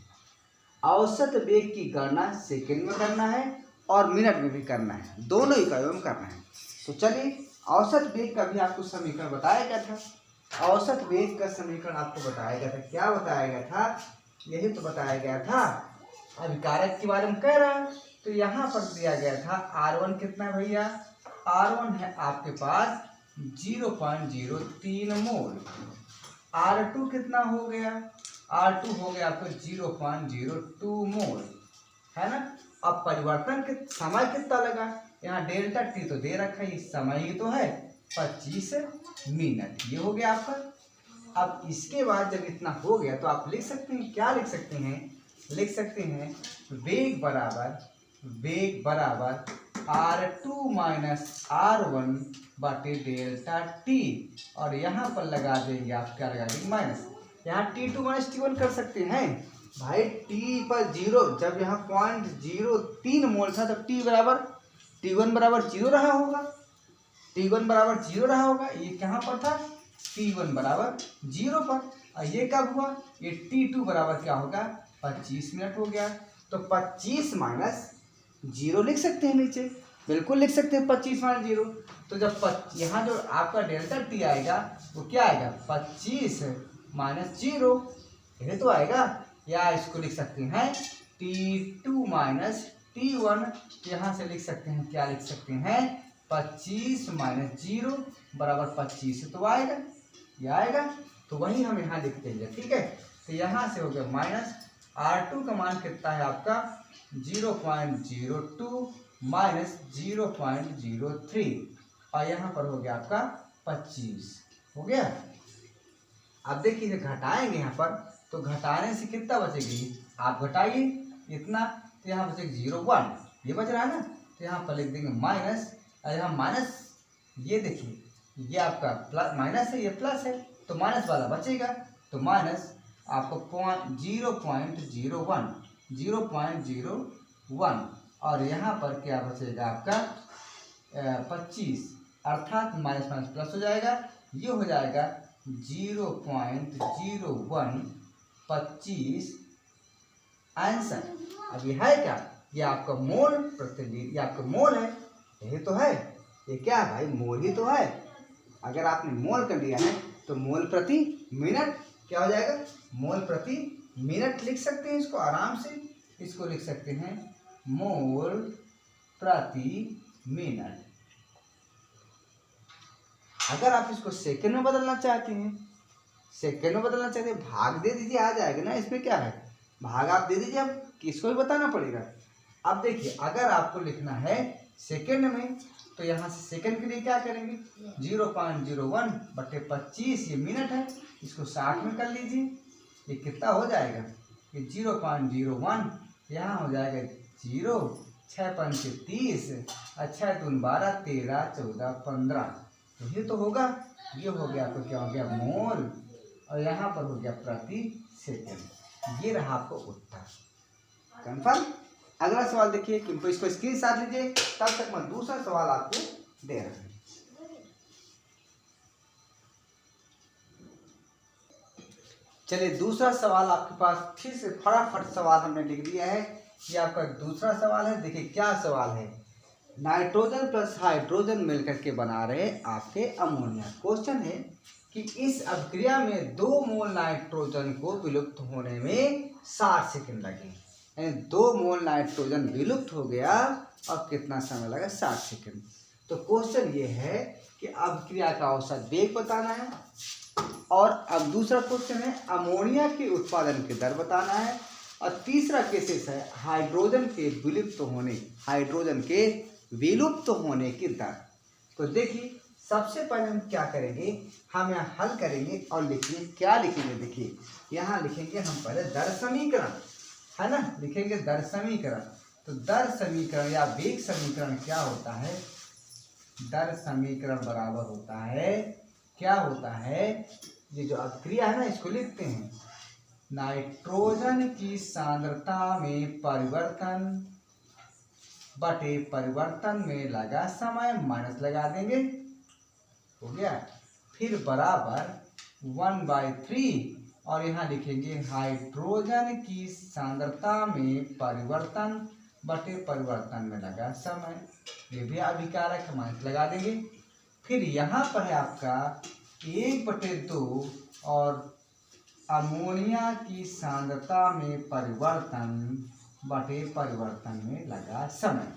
Speaker 1: औसत वेग की गणना सेकंड में करना है और मिनट में भी करना है, दोनों इकाइयों में करना है। तो चलिए, औसत वेग का भी आपको समीकरण बताया गया था। औसत वेग का समीकरण आपको बताया गया था, क्या बताया गया था, यही तो बताया गया था, अभिकारक के बारे में कह रहा है। तो यहाँ पर दिया गया था R1 कितना है भैया, R1 है आपके पास 0.03 मोल, R2 कितना हो गया, R2 हो गया आपको 0.02 मोल, है ना। अब परिवर्तन के समय कितना लगा, यहाँ डेल्टा टी तो दे रखा है, समय ही तो है 25 मिनट, ये हो गया आपका। अब इसके बाद जब इतना हो गया तो आप लिख सकते हैं, क्या लिख सकते हैं, लिख सकते हैं वेग बराबर R2 माइनस R1 बटे डेल्टा टी, और यहाँ पर लगा देंगे आप, क्या लगा देंगे माइनस, यहाँ T2 माइनस T1 कर सकते हैं भाई। T पर 0, जब यहाँ 0.03 मोल था तो T1 बराबर 0 रहा होगा, T1 बराबर 0 रहा होगा, ये कहाँ पर था, T1 बराबर 0 पर, और ये कब हुआ, ये T2 बराबर क्या होगा 25 मिनट हो गया। तो 25 माइनस 0 लिख सकते हैं नीचे, बिल्कुल लिख सकते हैं 25 माइनस 0। तो जब यहाँ जो आपका डेल्टा टी आएगा वो क्या आएगा, 25 माइनस 0, ये तो आएगा। या इसको लिख सकते हैं T2 माइनस T1, यहाँ से लिख सकते हैं, क्या लिख सकते हैं 25 माइनस 0 बराबर 25, तो आएगा, ये आएगा। तो वही हम यहाँ लिख देंगे, ठीक है। तो यहाँ से हो गया माइनस R2 का मान कितना है आपका 0.02 माइनस 0.03, और यहाँ पर हो गया आपका 25 हो गया। अब देखिए घटाएंगे यहाँ पर, तो घटाने से कितना बचेगी, आप घटाइए इतना, तो यहाँ बचेगी 0.1, ये बच रहा है ना, तो यहाँ पर लिख देंगे माइनस, और यहाँ माइनस, ये देखिए ये आपका प्लस माइनस है, ये प्लस है, तो माइनस वाला बचेगा, तो माइनस आपको 0.01, और यहाँ पर क्या बचेगा आपका 25, अर्थात माइनस माइनस प्लस हो जाएगा, ये हो जाएगा 0.0125 आंसर। अब ये है क्या? ये आपका मोल प्रति लीटर, ये आपका मोल है, यही तो है। ये क्या है भाई? मोल ही तो है। अगर आपने मोल कर लिया है तो मोल प्रति मिनट क्या हो जाएगा? मोल प्रति मिनट लिख सकते हैं इसको आराम से। इसको लिख सकते हैं मोल प्रति मिनट। अगर आप इसको सेकंड में बदलना चाहते हैं, सेकंड में बदलना चाहते हैं, भाग दे दीजिए, आ जाएगा ना। इसमें क्या है? भाग आप दे दीजिए, अब किसको भी बताना पड़ेगा। अब देखिए, अगर आपको लिखना है सेकंड में तो यहाँ से सेकंड के लिए क्या करेंगे? 0.01/25 ये मिनट है, इसको 60 में कर लीजिए। ये कितना हो जाएगा? ये 0.01, यहाँ हो जाएगा 0, 6 पंचे 30, 6 दूनी 12, 13, 14, 15, तो ये तो होगा। ये हो गया आपको क्या हो गया? मोल। और यहाँ पर हो गया प्रति सेकंड। ये रहा आपको उत्तर। कंफर्म? अगला सवाल देखिए, किंतु इसको स्क्रीनशॉट लीजिए, तब तक मैं दूसरा सवाल आपको दे रहा हूं। चलिए, दूसरा सवाल आपके पास फिर से फटाफट सवाल हमने लिख दिया है। ये आपका दूसरा सवाल है। देखिए क्या सवाल है। नाइट्रोजन प्लस हाइड्रोजन मिलकर के बना रहे आपके अमोनिया। क्वेश्चन है कि इस अभिक्रिया में 2 मोल नाइट्रोजन को विलुप्त होने में 60 सेकंड लगे। यानी 2 मोल नाइट्रोजन विलुप्त हो गया और कितना समय लगा? 60 सेकंड। तो क्वेश्चन ये है कि अभिक्रिया का औसत वेग बताना है। और अब दूसरा क्वेश्चन है अमोनिया के उत्पादन की दर बताना है। और तीसरा केसेस है हाइड्रोजन के विलुप्त होने की दर। तो देखिए, सबसे पहले हम क्या करेंगे? हम यहाँ हल करेंगे और लिखिए, क्या लिखेंगे? देखिए, यहाँ लिखेंगे हम पहले दर समीकरण, है ना, लिखेंगे दर समीकरण। तो दर समीकरण या वेग समीकरण क्या होता है? दर समीकरण बराबर होता है, क्या होता है? ये जो अभिक्रिया है ना, इसको लिखते हैं नाइट्रोजन की सांद्रता में परिवर्तन बटे परिवर्तन में लगा समय, माइनस लगा देंगे, हो गया। फिर बराबर 1/3 और यहाँ लिखेंगे हाइड्रोजन की सांद्रता में परिवर्तन बटे परिवर्तन में लगा समय, ये भी अभिकारक, माइनस लगा देंगे। फिर यहाँ पर है आपका 1/2 और अमोनिया की सांद्रता में परिवर्तन बटे परिवर्तन में लगा समय।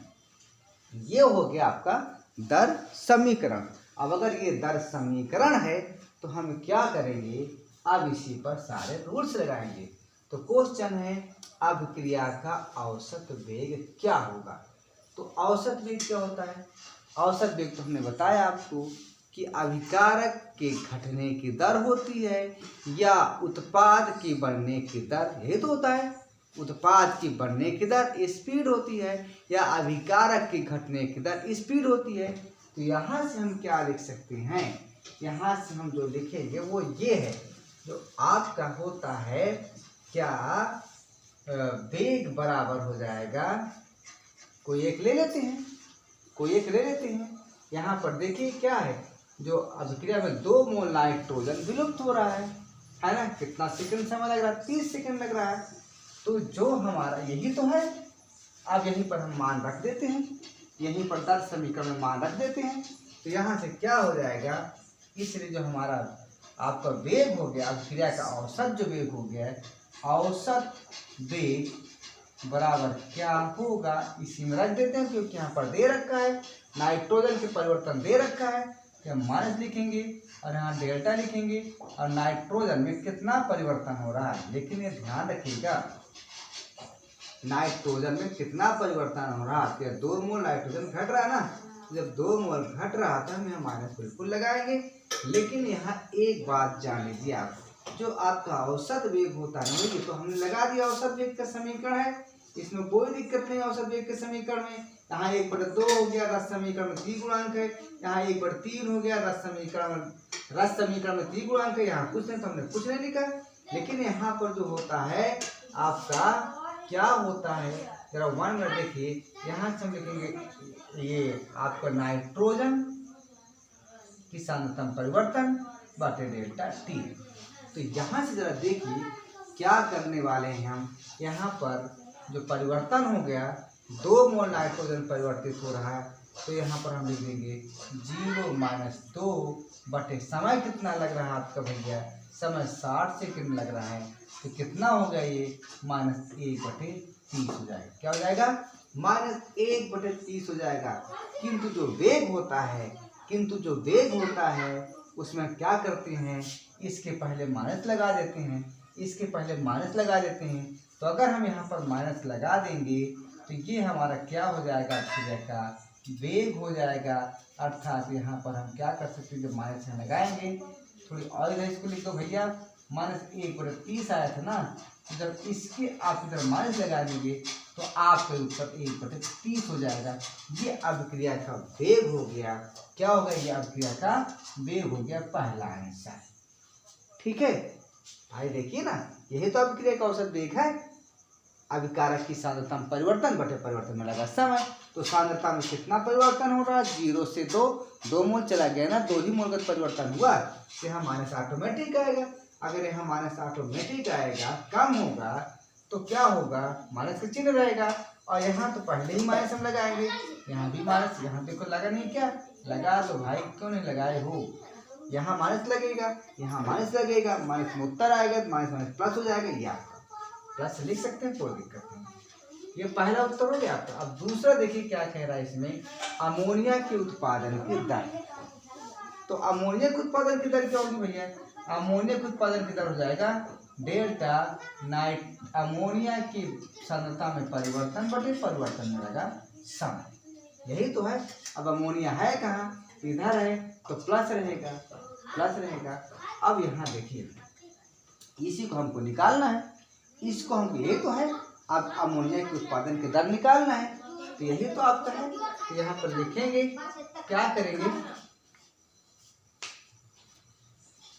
Speaker 1: ये हो गया आपका दर समीकरण। अब अगर ये दर समीकरण है तो हम क्या करेंगे? अब इसी पर सारे रूल्स लगाएंगे। तो क्वेश्चन है अभिक्रिया का औसत वेग क्या होगा? तो औसत वेग क्या होता है? औसत वेग तो हमने बताया आपको कि अभिकारक के घटने की दर होती है या उत्पाद की बढ़ने की दर, यही तो होता है। उत्पाद की बढ़ने की दर स्पीड होती है या अभिकारक की घटने की दर स्पीड होती है। तो यहाँ से हम क्या लिख सकते हैं? यहाँ से हम जो लिखेंगे वो ये है, जो आपका होता है क्या, वेग बराबर हो जाएगा, कोई एक ले लेते हैं, यहाँ पर देखिए क्या है, जो अभिक्रिया में 2 मोल नाइट्रोजन विलुप्त हो रहा है ना, कितना सेकंड समय लग रहा है? 30 सेकंड लग रहा है। तो जो हमारा यही तो है। अब यहीं पर हम मान रख देते हैं, यहीं पर दर समीकरण में मान रख देते हैं। तो यहाँ से क्या हो जाएगा? इसलिए जो हमारा आपका वेग हो गया, अभिक्रिया का औसत जो वेग हो गया है, औसत वेग बराबर क्या होगा? इसी में रख देते हैं, क्योंकि यहाँ पर दे रखा है नाइट्रोजन के परिवर्तन दे रखा है, तो हम माइनस लिखेंगे और यहाँ डेल्टा लिखेंगे और नाइट्रोजन में कितना परिवर्तन हो रहा है। लेकिन ये ध्यान रखिएगा, नाइट्रोजन में कितना परिवर्तन हो रहा है? 2 मोल नाइट्रोजन घट रहा है ना, जब 2 मोल घट रहा था हम यहाँ माइनस बिल्कुल लगाएंगे। लेकिन यहाँ एक बात जान लीजिए आप, जो आपका औसत वेग होता है ना, ये तो हमने लगा दिया, औसत वेग का समीकरण है, इसमें कोई दिक्कत नहीं। औसत वेग के समीकरण में यहाँ 1/2 हो गया, रस समीकरण में 3 गुणांक है, यहाँ 1/3 हो गया, रस समीकरण में 3 गुणांक है, यहाँ कुछ नहीं, तो हमने कुछ नहीं लिखा। लेकिन यहाँ पर जो होता है आपका क्या होता है, जरा 1 मिनट देखिए, यहाँ से हम लिखेंगे ये आपका नाइट्रोजन की सांद्रता में परिवर्तन बटे डेल्टा टी। तो यहाँ से जरा देखिए क्या करने वाले हैं हम। यहाँ पर जो परिवर्तन हो गया, 2 मोल नाइट्रोजन परिवर्तित हो रहा है, तो यहाँ पर हम लिख देंगे 0-2 बटे समय कितना लग रहा है आपका भैया, समय 60 सेकंड लग रहा है, तो कितना हो गया ये -1/30 हो जाएगा। क्या हो जाएगा? -1/30 हो जाएगा। किंतु जो वेग होता है उसमें क्या करते हैं, इसके पहले माइनस लगा देते हैं, तो अगर हम यहाँ पर माइनस लगा देंगे तो ये हमारा क्या हो जाएगा, क्रिया का वेग हो जाएगा। अर्थात यहाँ पर हम क्या कर सकते हैं, जब माइनस यहाँ लगाएंगे, थोड़ी और इधर इसको लिख दो भैया, -1/30 आया था ना, तो जब इसके आप इधर माइनस लगा देंगे तो आपके उत्तर 1/30 हो जाएगा। ये अभिक्रिया का वेग हो गया। क्या हो गया? ये अभिक्रिया का वेग हो गया, पहला आंसर। ठीक है भाई, देखिए ना, यही तो अभिक्रिया का औसत वेग है। अभिकारक की सांद्रता में परिवर्तन बटे परिवर्तन में लगा समय, तो सांद्रता में कितना परिवर्तन हो रहा है? 0 से 2 मोल चला गया ना, 2 ही मोल का परिवर्तन हुआ, तो यहाँ माइनस ऑटोमेटिक आएगा। अगर यहाँ माइनस ऑटोमेटिक आएगा, कम होगा, तो क्या होगा, माइनस का चिन्ह रहेगा। और यहाँ तो पहले ही माइनस हम लगाएंगे, यहाँ भी माइनस, यहाँ देखो लगा नहीं, क्या लगा? तो भाई क्यों नहीं लगाए हो, यहाँ माइनस लगेगा, यहाँ माइनस लगेगा, माइनस में उत्तर आएगा, तो माइनस प्लस हो जाएगा, ये आपका प्लस लिख सकते हैं, कोई दिक्कत नहीं। ये पहला उत्तर हो गया आपका। अब दूसरा देखिए क्या कह रहा है इसमें, अमोनिया के उत्पादन की दर। तो अमोनिया के उत्पादन की दर क्या होगी भैया? अमोनिया के उत्पादन की दर हो जाएगा डेल्टा अमोनिया की सांद्रता में परिवर्तन बटे परिवर्तन में लगा समय। यही तो है। अब अमोनिया है कहाँ? इधर है, तो प्लस रहेगा। अब यहाँ देखिए, इसी को हमको निकालना है, इसको हमको, यही तो है। अब अमोनिया के उत्पादन की दर निकालना है, तो यही तो आपका है। तो यहाँ पर लिखेंगे, क्या करेंगे,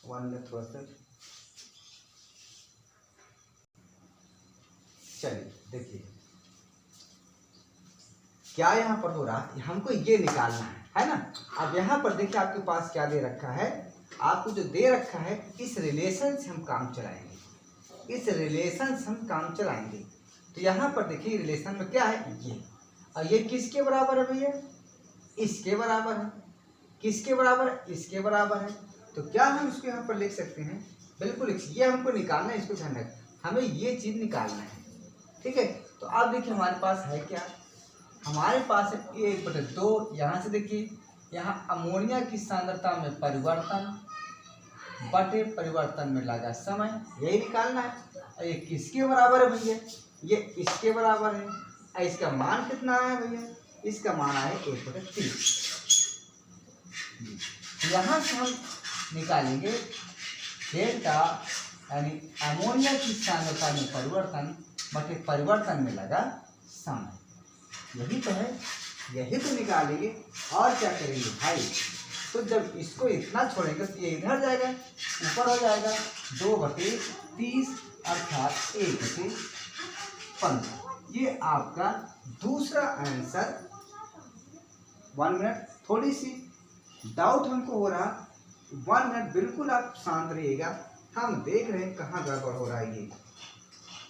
Speaker 1: 1 मिनट थोड़ा सा, चलिए देखिए क्या यहाँ पर हो रहा है, हमको ये निकालना है ना। अब यहाँ पर देखिए आपके पास क्या दे रखा है, आपको जो दे रखा है, इस रिलेशन से हम काम चलाएंगे, तो यहाँ पर देखिए रिलेशन में क्या है, ये, और ये किसके बराबर है भैया? इसके बराबर है। किसके बराबर है? इसके बराबर है। तो क्या हम इसको यहाँ पर लिख सकते हैं? बिल्कुल, ये हमको निकालना है, इसको ध्यान रखें, हमें ये चीज निकालना है। ठीक है, तो अब देखिए हमारे पास है क्या, हमारे पास है 1/2। यहाँ से देखिए, यहाँ अमोनिया की सांद्रता में परिवर्तन बटे परिवर्तन में लगा समय, यही निकालना है। और ये किसके बराबर है भैया? ये इसके बराबर है। और इसका मान कितना आया भैया? इसका मान आया 1/30। यहाँ से हम निकालेंगे डेल्टा यानी अमोनिया की सांद्रता में परिवर्तन बटे परिवर्तन में लगा समय। यही तो है, यही तो निकालेंगे, और क्या करेंगे भाई? तो जब इसको इतना छोड़ेंगे तो ये इधर जाएगा, ऊपर हो जाएगा 2/30 अर्थात 1/15। ये आपका दूसरा आंसर। 1 मिनट, थोड़ी सी डाउट हमको हो रहा, 1 मिनट, बिल्कुल आप शांत रहिएगा, हम देख रहे हैं कहाँ गड़बड़ हो रहा है। ये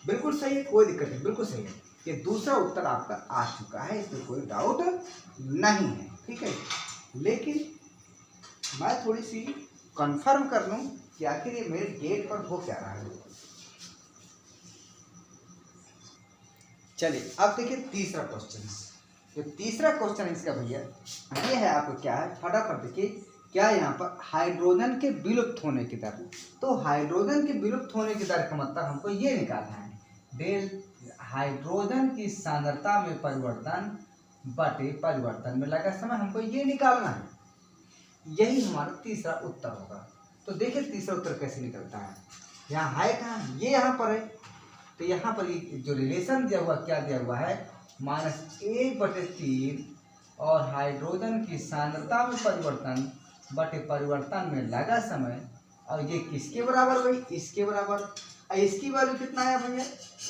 Speaker 1: बिल्कुल सही है, कोई दिक्कत नहीं, बिल्कुल सही है। ये दूसरा उत्तर आपका आ चुका है, इसमें कोई डाउट नहीं है। ठीक है, लेकिन मैं थोड़ी सी कंफर्म कर लूं कि आखिर ये मेरे गेट पर हो क्या रहा है। चलिए अब देखिए तीसरा क्वेश्चन। जो तीसरा क्वेश्चन इसका भैया ये है, आपको क्या है, फटाफट देखिए क्या यहाँ पर, हाइड्रोजन के विलुप्त होने की दर। तो हाइड्रोजन के विलुप्त होने की दर का मतलब हमको ये निकालना है, हाइड्रोजन की सांद्रता में परिवर्तन बटे परिवर्तन में लगा समय, हमको ये निकालना है। यही हमारा तीसरा उत्तर होगा। तो देखिए तीसरा उत्तर कैसे निकलता है। यहाँ है कहाँ, ये यहाँ पर है, तो यहाँ पर ये जो रिलेशन दिया हुआ, क्या दिया हुआ है, -1/3 और हाइड्रोजन की सांद्रता में परिवर्तन बटे परिवर्तन में लगा समय, और ये किसके बराबर भाई? इसके बराबर। और इसकी वैल्यू कितना आया भैया?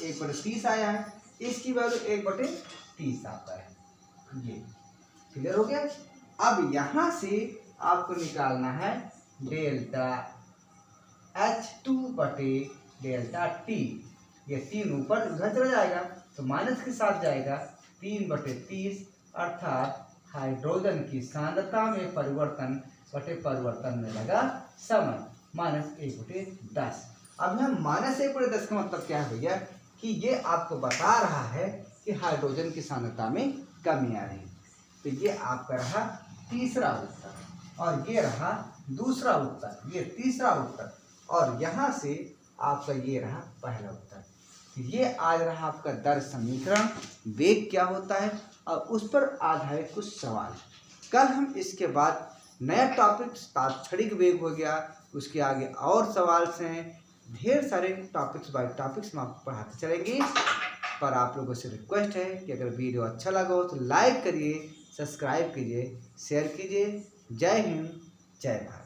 Speaker 1: 1/30 आया है, इसकी वैल्यू 1/30 आता है। ये क्लियर हो गया। अब यहाँ से आपको निकालना है डेल्टा H2 बटे डेल्टा टी। ये 3 ऊपर उधर चला जाएगा तो माइनस के साथ जाएगा 3/30, अर्थात हाइड्रोजन की सांद्रता में परिवर्तन बटे परिवर्तन में लगा समय -1/10। अब हम -1/10 का मतलब क्या है भैया कि ये आपको बता रहा है कि हाइड्रोजन की सांद्रता में कमी आ रही है। तो ये आपका रहा तीसरा उत्तर और ये रहा दूसरा उत्तर, ये तीसरा उत्तर और यहाँ से आपका ये रहा पहला उत्तर। तो ये आज रहा आपका दर समीकरण, वेग क्या होता है और उस पर आधारित कुछ सवाल। कल हम इसके बाद नया टॉपिक तात्क्षणिक वेग हो गया, उसके आगे और सवाल से हैं, ढेर सारे टॉपिक्स बाय टॉपिक्स हम आपको पढ़ाते चलेंगे। पर आप लोगों से रिक्वेस्ट है कि अगर वीडियो अच्छा लगा हो तो लाइक करिए, सब्सक्राइब कीजिए, शेयर कीजिए। जय हिंद, जय भारत।